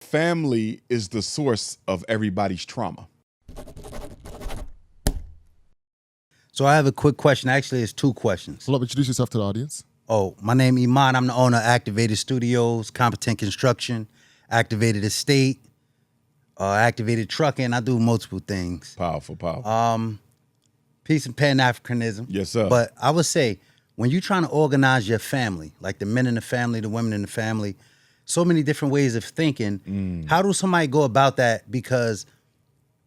family is the source of everybody's trauma. So I have a quick question. Actually, it's two questions. Hold up, introduce yourself to the audience. Oh, my name Iman. I'm the owner of Activated Studios, Competent Construction, Activated Estate, Activated Trucking. I do multiple things. Powerful, powerful. Peace and Pan-Africanism. Yes, sir. But I would say, when you're trying to organize your family, like the men in the family, the women in the family, so many different ways of thinking, how do somebody go about that? Because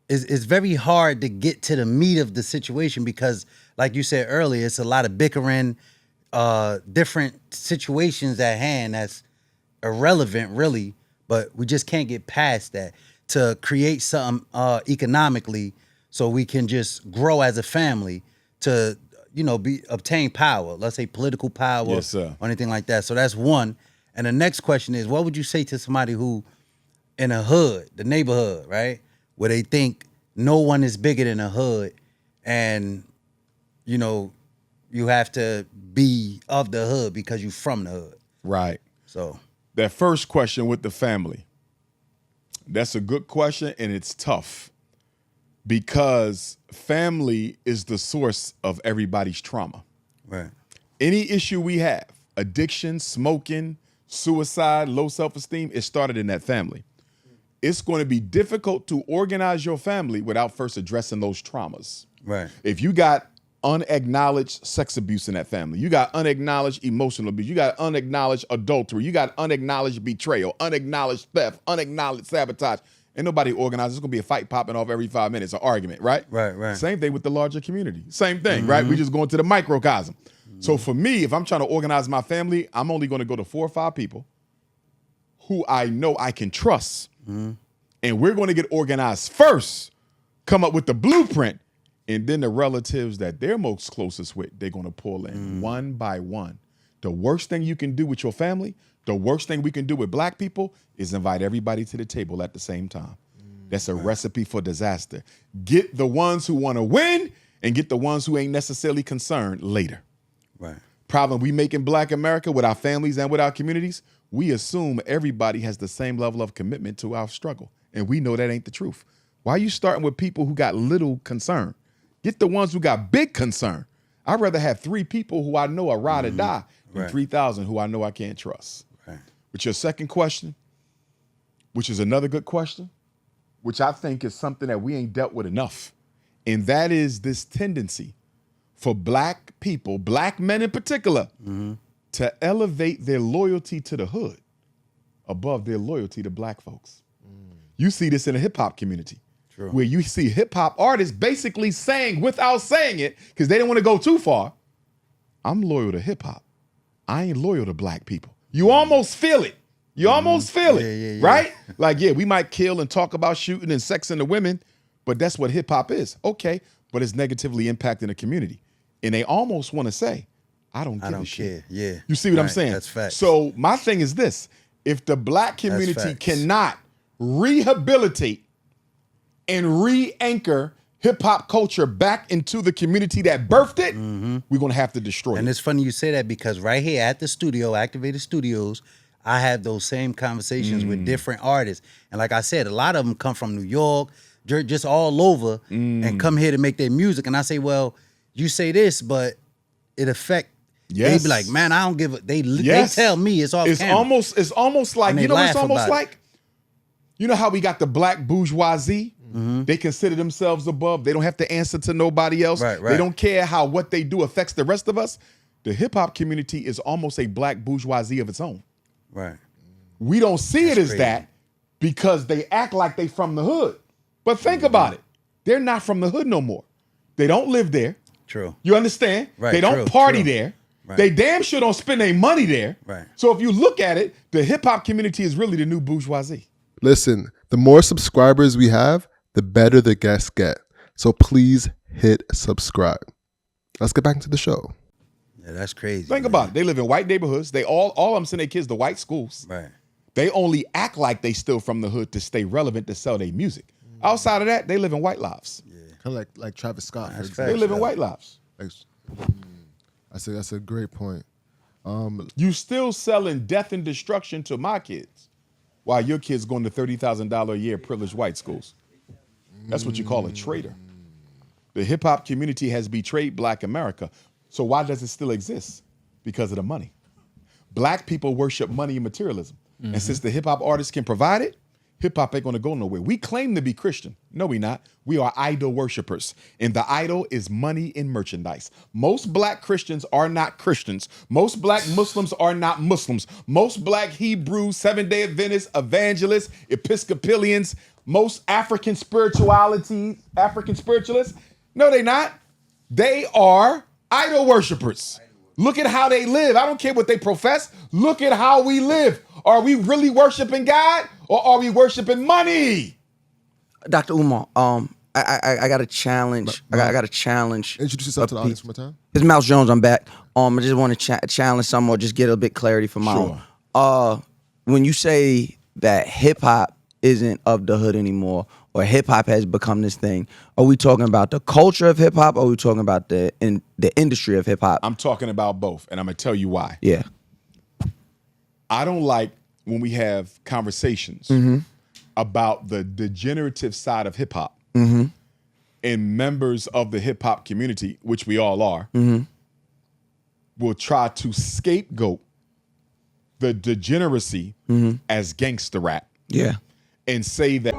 it's very hard to get to the meat of the situation because, like you said earlier, it's a lot of bickering, different situations at hand that's irrelevant, really, but we just can't get past that to create something economically so we can just grow as a family to, obtain power, let's say political power, yes, sir, or anything like that. So that's one. And the next question is, what would you say to somebody who in a hood, the neighborhood, right, where they think no one is bigger than a hood and, you have to be of the hood because you're from the hood. Right. So that first question with the family, that's a good question, and it's tough because family is the source of everybody's trauma. Right. Any issue we have, addiction, smoking, suicide, low self-esteem, it started in that family. It's going to be difficult to organize your family without first addressing those traumas. Right. If you got unacknowledged sex abuse in that family, you got unacknowledged emotional abuse, you got unacknowledged adultery, you got unacknowledged betrayal, unacknowledged theft, unacknowledged sabotage, ain't nobody organized. There's going to be a fight popping off every 5 minutes, an argument, right? Right. Same thing with the larger community. Same thing, right? We just going to the microcosm. So for me, if I'm trying to organize my family, I'm only going to go to 4 or 5 people who I know I can trust. And we're going to get organized first, come up with the blueprint, and then the relatives that they're most closest with, they're going to pull in one by one. The worst thing you can do with your family, the worst thing we can do with black people is invite everybody to the table at the same time. That's a recipe for disaster. Get the ones who want to win and get the ones who ain't necessarily concerned later. Right. Problem we make in Black America with our families and with our communities, we assume everybody has the same level of commitment to our struggle. And we know that ain't the truth. Why are you starting with people who got little concern? Get the ones who got big concern. I'd rather have 3 people who I know are ride or die than 3,000 who I know I can't trust. Right. But your second question, which is another good question, which I think is something that we ain't dealt with enough, and that is this tendency for black people, black men in particular, to elevate their loyalty to the hood above their loyalty to black folks. You see this in the hip hop community. True. Where you see hip hop artists basically saying without saying it, because they didn't want to go too far, I'm loyal to hip hop. I ain't loyal to black people. You almost feel it. You almost feel it, right? Like, we might kill and talk about shooting and sexing the women, but that's what hip hop is. Okay, but it's negatively impacting the community. And they almost want to say, I don't give a shit. Yeah. You see what I'm saying? That's facts. So my thing is this. If the black community cannot rehabilitate and re-anchor hip-hop culture back into the community that birthed it, we're going to have to destroy it. And it's funny you say that because right here at the studio, Activated Studios, I have those same conversations with different artists. And like I said, a lot of them come from New York, just all over, and come here to make their music. And I say, well, you say this, but it affect. They be like, man, I don't give a. They tell me it's off camera. It's almost like, you know what it's almost like? You know how we got the black bourgeoisie? They consider themselves above. They don't have to answer to nobody else. Right. They don't care how what they do affects the rest of us. The hip hop community is almost a black bourgeoisie of its own. Right. We don't see it as that because they act like they from the hood. But think about it. They're not from the hood no more. They don't live there. True. You understand? Right. They don't party there. Right. They damn sure don't spend their money there. Right. So if you look at it, the hip hop community is really the new bourgeoisie. Listen, the more subscribers we have, the better the guests get. So please hit subscribe. Let's get back into the show. Yeah, that's crazy. Think about it. They live in white neighborhoods. They all of them send their kids to white schools. Right. They only act like they still from the hood to stay relevant to sell their music. Outside of that, they live in white lives. Yeah. Kind of like Travis Scott. For They live in white lives. That's a great point. You still selling death and destruction to my kids. while your kid's going to $30,000 a year privileged white schools. That's what you call a traitor. The hip hop community has betrayed Black America. So why does it still exist? Because of the money. Black people worship money and materialism. And since the hip hop artists can provide it, hip hop ain't gonna go nowhere. We claim to be Christian. No, we not. We are idol worshipers. And the idol is money and merchandise. Most Black Christians are not Christians. Most Black Muslims are not Muslims. Most Black Hebrews, Seventh-day Adventists, evangelists, Episcopalians, most African spiritualists, no, they not. They are idol worshipers. Look at how they live. I don't care what they profess. Look at how we live. Are we really worshiping God or are we worshiping money? Dr. Umar, I got a challenge. I got a challenge. Introduce yourself to the audience one more time. It's Mouse Jones. I'm back. I just want to challenge some or just get a bit clarity for my own. When you say that hip hop isn't of the hood anymore, or hip hop has become this thing, are we talking about the culture of hip hop, or are we talking about the industry of hip hop? I'm talking about both, and I'm gonna tell you why. Yeah. I don't like when we have conversations about the degenerative side of hip hop, and members of the hip hop community, which we all are, will try to scapegoat the degeneracy as gangster rap. Yeah. And say that